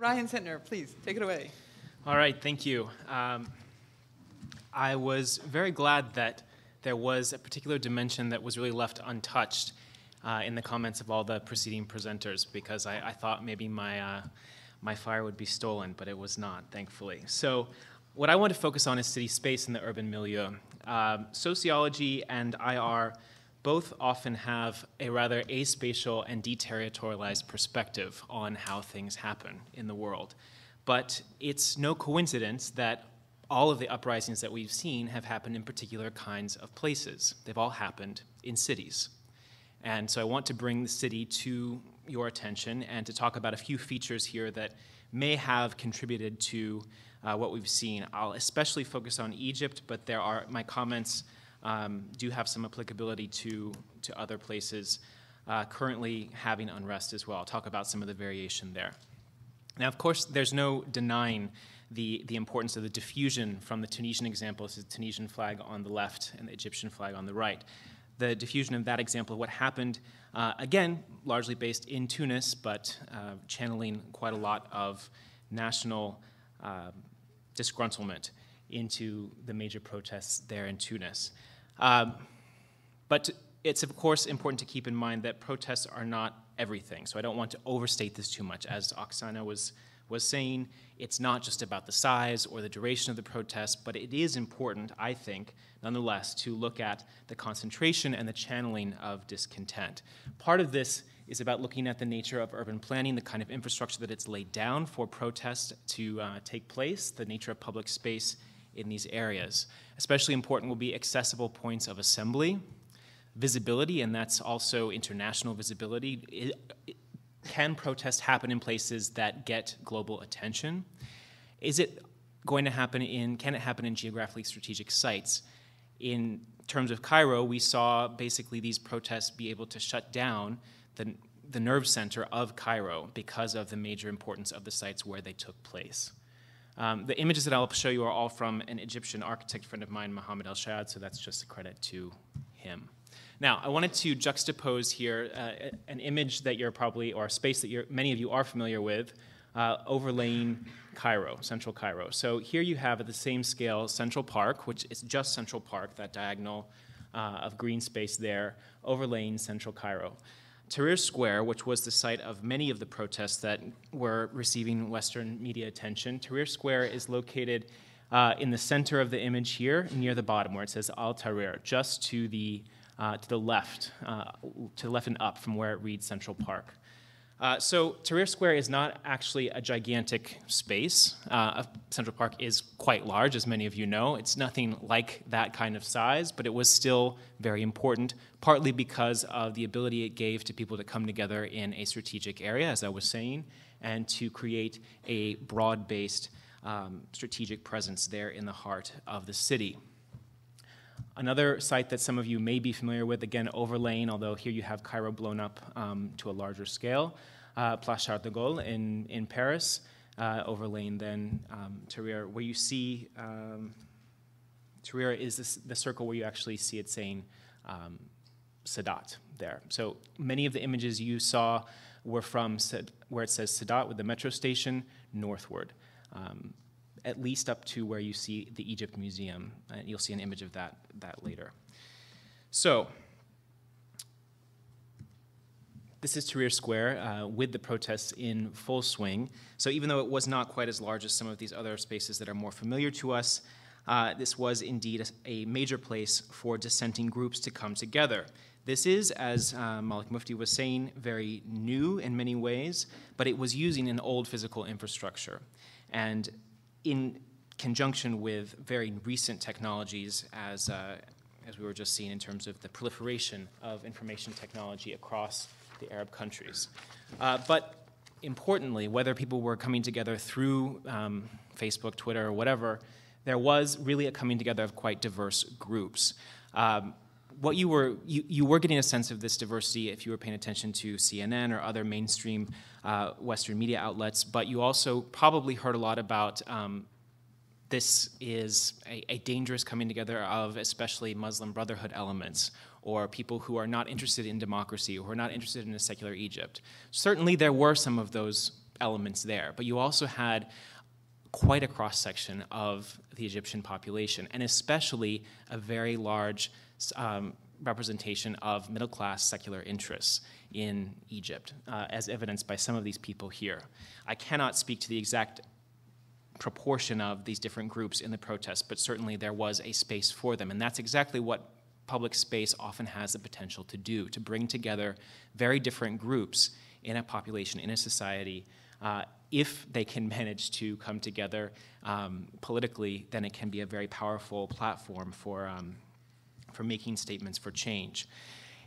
Ryan Centner, please, take it away. All right, thank you. I was very glad that there was a particular dimension that was really left untouched in the comments of all the preceding presenters, because I thought maybe my fire would be stolen, but it was not, thankfully. So what I want to focus on is city space and the urban milieu. Sociology and IR both often have a rather aspatial and deterritorialized perspective on how things happen in the world. But it's no coincidence that all of the uprisings that we've seen have happened in particular kinds of places. They've all happened in cities. And so I want to bring the city to your attention and to talk about a few features here that may have contributed to what we've seen. I'll especially focus on Egypt, but my comments do have some applicability to other places currently having unrest as well. I'll talk about some of the variation there. Now, of course, there's no denying the importance of the diffusion from the Tunisian example. This is the Tunisian flag on the left and the Egyptian flag on the right. The diffusion of that example, what happened, again, largely based in Tunis, but channeling quite a lot of national disgruntlement into the major protests there in Tunis. But it's, of course, important to keep in mind that protests are not everything. So I don't want to overstate this too much. As Oksana was saying, it's not just about the size or the duration of the protest, but it is important, I think, nonetheless, to look at the concentration and the channeling of discontent. Part of this is about looking at the nature of urban planning, the kind of infrastructure that it's laid down for protests to take place, the nature of public space in these areas. Especially important will be accessible points of assembly, visibility, and that's also international visibility. Can protests happen in places that get global attention? Is it going to happen can it happen in geographically strategic sites? In terms of Cairo, we saw basically these protests be able to shut down the nerve center of Cairo because of the major importance of the sites where they took place. The images that I'll show you are all from an Egyptian architect friend of mine, Mohammed El-Shayad, so that's just a credit to him. Now, I wanted to juxtapose here an image that you're probably, or a space that many of you are familiar with, overlaying Cairo, central Cairo. So here you have at the same scale Central Park, which is just Central Park, that diagonal of green space there, overlaying central Cairo. Tahrir Square, which was the site of many of the protests that were receiving Western media attention, Tahrir Square is located in the center of the image here, near the bottom, where it says Al Tahrir, just to the left and up from where it reads Central Park. So Tahrir Square is not actually a gigantic space. Central Park is quite large, as many of you know. It's nothing like that kind of size, but it was still very important, partly because of the ability it gave to people to come together in a strategic area, as I was saying, and to create a broad-based strategic presence there in the heart of the city. Another site that some of you may be familiar with, again, overlaying, although here you have Cairo blown up to a larger scale, Place Charles de Gaulle in Paris, overlaying then Tahrir, where you see, Tahrir is the circle where you actually see it saying Sadat there. So many of the images you saw were from where it says Sadat with the metro station northward. At least up to where you see the Egypt Museum. And you'll see an image of that later. So, this is Tahrir Square with the protests in full swing. So even though it was not quite as large as some of these other spaces that are more familiar to us, this was indeed a major place for dissenting groups to come together. This is, as Malik Mufti was saying, very new in many ways, but it was using an old physical infrastructure. And in conjunction with very recent technologies, as we were just seeing in terms of the proliferation of information technology across the Arab countries. But importantly, whether people were coming together through Facebook, Twitter, or whatever, there was really a coming together of quite diverse groups. What you were getting a sense of this diversity if you were paying attention to CNN or other mainstream Western media outlets, but you also probably heard a lot about this is a dangerous coming together of especially Muslim Brotherhood elements or people who are not interested in democracy or who are not interested in a secular Egypt. Certainly there were some of those elements there, but you also had quite a cross-section of the Egyptian population, and especially a very large representation of middle-class secular interests in Egypt, as evidenced by some of these people here. I cannot speak to the exact proportion of these different groups in the protests, but certainly there was a space for them, and that's exactly what public space often has the potential to do, to bring together very different groups in a population, in a society. If they can manage to come together politically, then it can be a very powerful platform for making statements for change.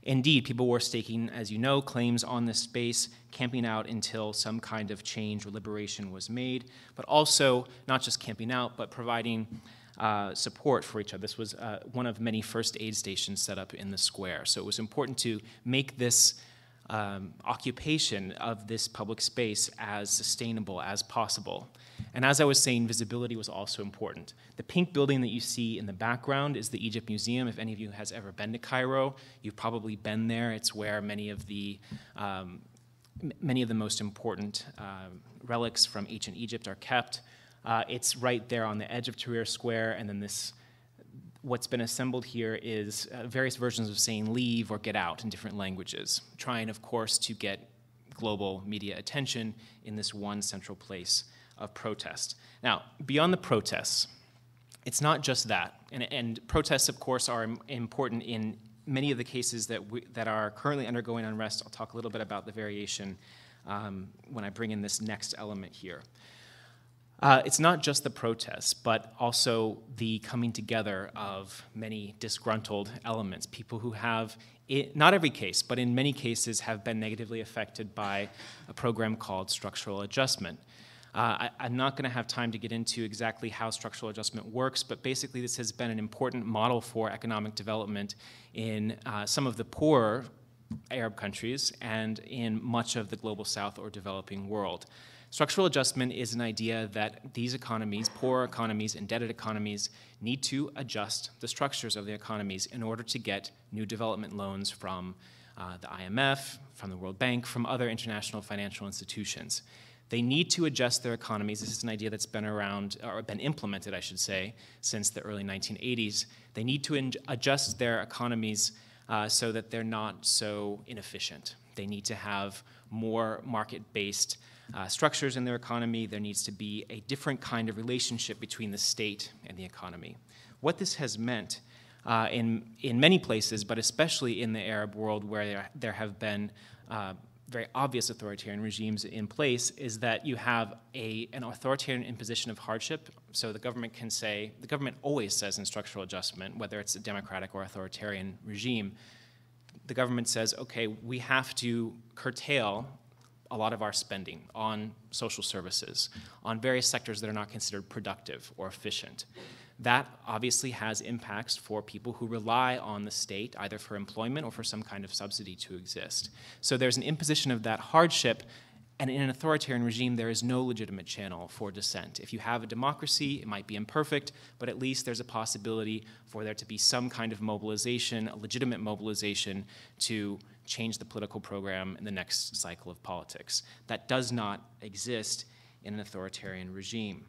Indeed, people were staking, as you know, claims on this space, camping out until some kind of change or liberation was made, but also not just camping out, but providing support for each other. This was one of many first aid stations set up in the square. So it was important to make this occupation of this public space as sustainable as possible. And as I was saying, visibility was also important. The pink building that you see in the background is the Egypt Museum. If any of you has ever been to Cairo, you've probably been there. It's where many of the most important relics from ancient Egypt are kept. It's right there on the edge of Tahrir Square, and then what's been assembled here is various versions of saying leave or get out in different languages, trying, of course, to get global media attention in this one central place of protest. Now, beyond the protests, it's not just that, and protests, of course, are important in many of the cases that are currently undergoing unrest. I'll talk a little bit about the variation when I bring in this next element here. It's not just the protests, but also the coming together of many disgruntled elements, people who have, not every case, but in many cases have been negatively affected by a program called structural adjustment. I'm not going to have time to get into exactly how structural adjustment works, but basically this has been an important model for economic development in some of the poorer Arab countries and in much of the global south or developing world. Structural adjustment is an idea that these economies, poor economies, indebted economies, need to adjust the structures of the economies in order to get new development loans from the IMF, from the World Bank, from other international financial institutions. They need to adjust their economies. This is an idea that's been around, or been implemented, I should say, since the early 1980s. They need to adjust their economies so that they're not so inefficient. They need to have more market-based structures in their economy. There needs to be a different kind of relationship between the state and the economy. What this has meant in many places, but especially in the Arab world where there have been very obvious authoritarian regimes in place, is that you have an authoritarian imposition of hardship. So the government can say, the government always says in structural adjustment, whether it's a democratic or authoritarian regime, the government says, okay, we have to curtail a lot of our spending on social services, on various sectors that are not considered productive or efficient. That obviously has impacts for people who rely on the state, either for employment or for some kind of subsidy to exist. So there's an imposition of that hardship, and in an authoritarian regime, there is no legitimate channel for dissent. If you have a democracy, it might be imperfect, but at least there's a possibility for there to be some kind of mobilization, a legitimate mobilization to change the political program in the next cycle of politics. That does not exist in an authoritarian regime.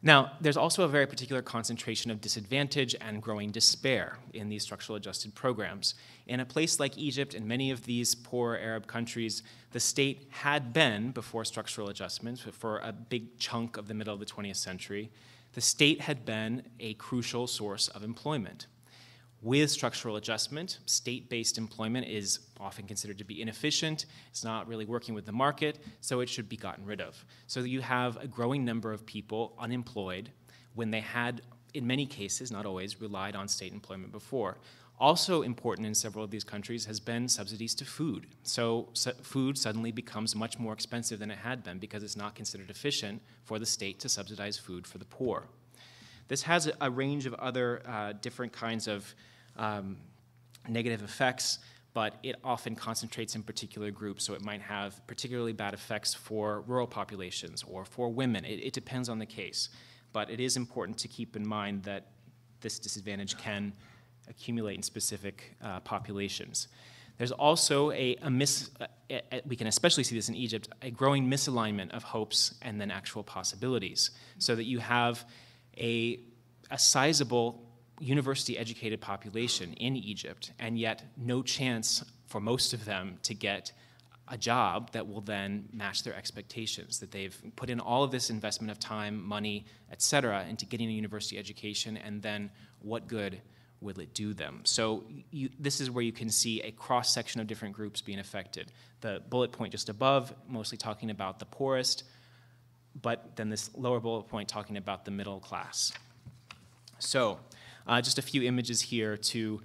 Now, there's also a very particular concentration of disadvantage and growing despair in these structural adjusted programs. In a place like Egypt and many of these poor Arab countries, the state had been, before structural adjustments, for a big chunk of the middle of the 20th century, the state had been a crucial source of employment. With structural adjustment, state-based employment is often considered to be inefficient. It's not really working with the market, so it should be gotten rid of. So you have a growing number of people unemployed when they had, in many cases, not always, relied on state employment before. Also important in several of these countries has been subsidies to food. So food suddenly becomes much more expensive than it had been because it's not considered efficient for the state to subsidize food for the poor. This has a range of other different kinds of negative effects, but it often concentrates in particular groups, so it might have particularly bad effects for rural populations or for women. It depends on the case, but it is important to keep in mind that this disadvantage can accumulate in specific populations. There's also we can especially see this in Egypt, a growing misalignment of hopes and then actual possibilities, so that you have a sizable university-educated population in Egypt, and yet no chance for most of them to get a job that will then match their expectations, that they've put in all of this investment of time, money, et cetera, into getting a university education, and then what good will it do them? So this is where you can see a cross-section of different groups being affected. The bullet point just above, mostly talking about the poorest, but then this lower bullet point talking about the middle class. So just a few images here to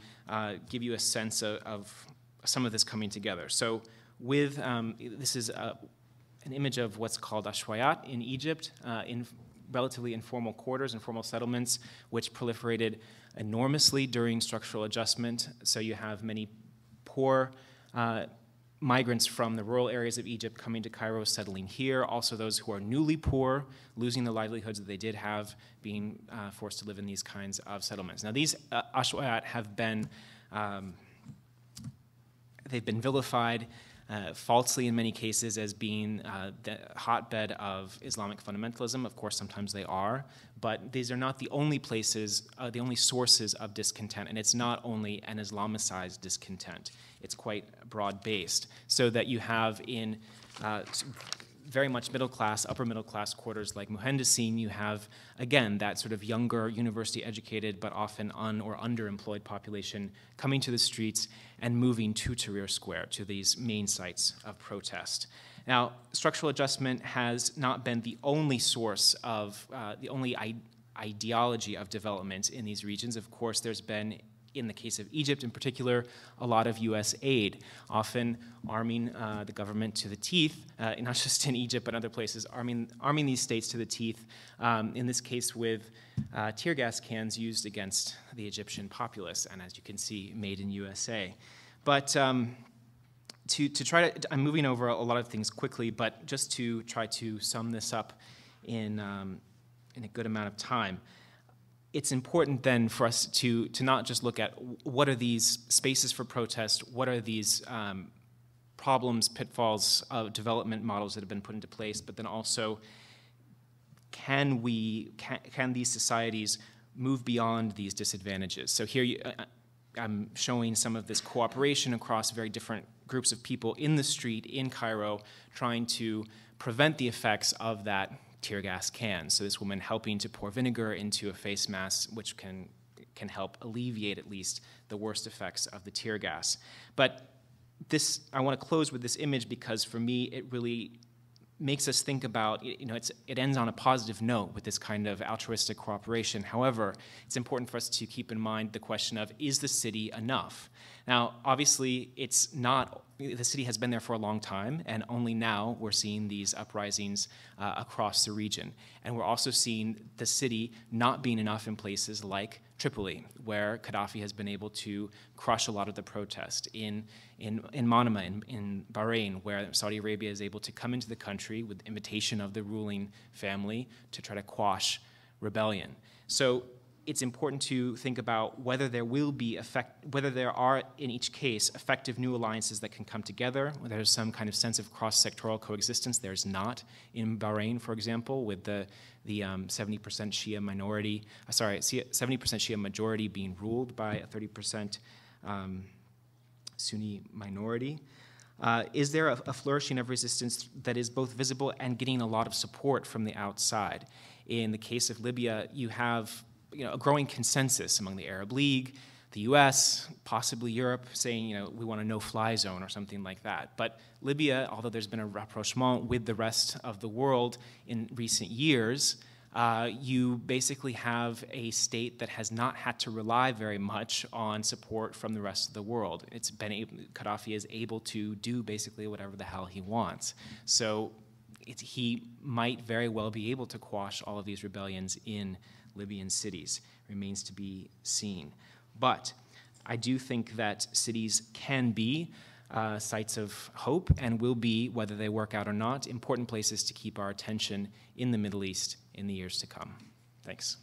give you a sense of some of this coming together. So with, this is an image of what's called ashwayat in Egypt, in relatively informal quarters, informal settlements, which proliferated enormously during structural adjustment. So you have many poor migrants from the rural areas of Egypt coming to Cairo, settling here. Also those who are newly poor, losing the livelihoods that they did have, being forced to live in these kinds of settlements. Now these ashwayat have been, they've been vilified falsely in many cases as being the hotbed of Islamic fundamentalism. Of course, sometimes they are, but these are not the only places, the only sources of discontent, and it's not only an Islamicized discontent. It's quite broad-based, so that you have in very much middle class, upper middle class quarters like Muhandisin, you have, again, that sort of younger, university-educated, but often or underemployed population coming to the streets and moving to Tahrir Square, to these main sites of protest. Now, structural adjustment has not been the only source of, the only ideology of development in these regions. Of course, there's been, in the case of Egypt in particular, a lot of U.S. aid, often arming the government to the teeth, not just in Egypt but other places, arming these states to the teeth, in this case with tear gas cans used against the Egyptian populace, and as you can see, made in USA. But to try to, I'm moving over a lot of things quickly, but just to try to sum this up in a good amount of time, it's important then for us to not just look at what are these spaces for protest, what are these problems, pitfalls of development models that have been put into place, but then also can these societies move beyond these disadvantages? So here I'm showing some of this cooperation across very different groups of people in the street in Cairo, trying to prevent the effects of that tear gas can. So this woman helping to pour vinegar into a face mask, which can help alleviate at least the worst effects of the tear gas. But this, I want to close with this image because for me it really makes us think about, it ends on a positive note with this kind of altruistic cooperation. However, it's important for us to keep in mind the question of, is the city enough? Now, obviously, it's not, the city has been there for a long time, and only now we're seeing these uprisings across the region. And we're also seeing the city not being enough in places like Tripoli, where Gaddafi has been able to crush a lot of the protest, in Manama, in Bahrain, where Saudi Arabia is able to come into the country with the invitation of the ruling family to try to quash rebellion. So it's important to think about whether there will be whether there are, in each case, effective new alliances that can come together, whether there's some kind of sense of cross-sectoral coexistence. There's not in Bahrain, for example, with the 70% Shia minority, 70% Shia majority being ruled by a 30% Sunni minority. Is there a flourishing of resistance that is both visible and getting a lot of support from the outside? In the case of Libya, you have a growing consensus among the Arab League, the US, possibly Europe, saying, we want a no-fly zone or something like that. But Libya, although there's been a rapprochement with the rest of the world in recent years, you basically have a state that has not had to rely very much on support from the rest of the world. Gaddafi is able to do basically whatever the hell he wants. So he might very well be able to quash all of these rebellions in Libyan cities. Remains to be seen. But I do think that cities can be sites of hope and will be, whether they work out or not, important places to keep our attention in the Middle East in the years to come. Thanks.